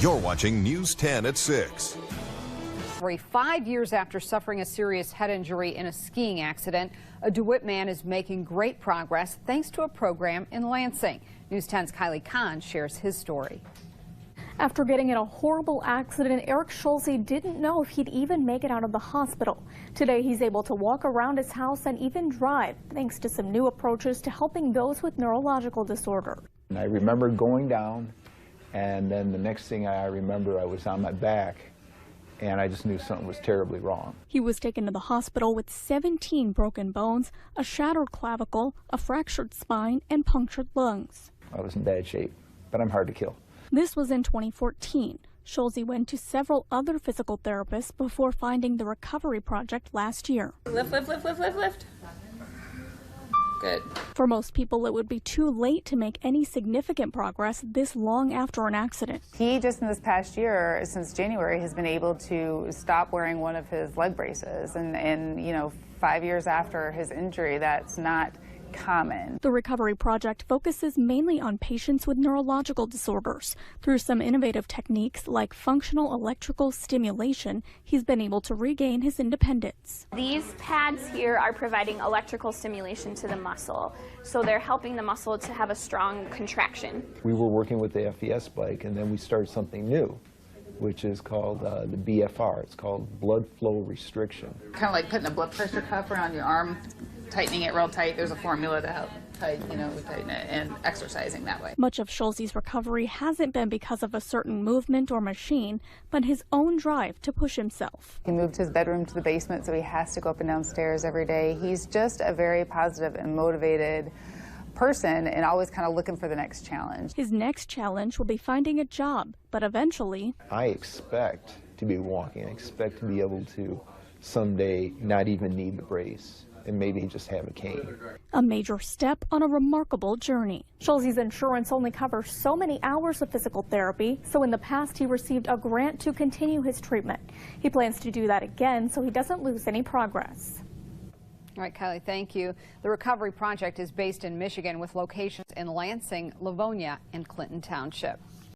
You're watching News 10 at 6. 5 years after suffering a serious head injury in a skiing accident, a DeWitt man is making great progress thanks to a program in Lansing. News 10's Kylie Kahn shares his story. After getting in a horrible accident, Eric Schulze didn't know if he'd even make it out of the hospital. Today, he's able to walk around his house and even drive, thanks to some new approaches to helping those with neurological disorder. And I remember going down, and then the next thing I remember, I was on my back, and I just knew something was terribly wrong. He was taken to the hospital with 17 broken bones, a shattered clavicle, a fractured spine, and punctured lungs. I was in bad shape, but I'm hard to kill. This was in 2014. Schulze went to several other physical therapists before finding the Recovery Project last year. Lift, lift, lift, lift, lift, lift. Good. For most people, it would be too late to make any significant progress this long after an accident. He just in this past year, since January, has been able to stop wearing one of his leg braces. And you know, 5 years after his injury, that's not common. The Recovery Project focuses mainly on patients with neurological disorders. Through some innovative techniques like functional electrical stimulation, he's been able to regain his independence. These pads here are providing electrical stimulation to the muscle, so they're helping the muscle to have a strong contraction. We were working with the FES bike, and then we started something new, which is called the BFR. It's called blood flow restriction. Kind of like putting a blood pressure cuff around your arm, tightening it real tight. There's a formula to help tighten it, and exercising that way. Much of Schulze's recovery hasn't been because of a certain movement or machine, but his own drive to push himself. He moved his bedroom to the basement, so he has to go up and down stairs every day. He's just a very positive and motivated person and always kind of looking for the next challenge. His next challenge will be finding a job, but eventually... I expect to be walking. I expect to be able to someday not even need the brace and maybe just have a cane. A major step on a remarkable journey. Schulze's insurance only covers so many hours of physical therapy, so in the past he received a grant to continue his treatment. He plans to do that again so he doesn't lose any progress. All right, Kylie, thank you. The Recovery Project is based in Michigan with locations in Lansing, Livonia, and Clinton Township.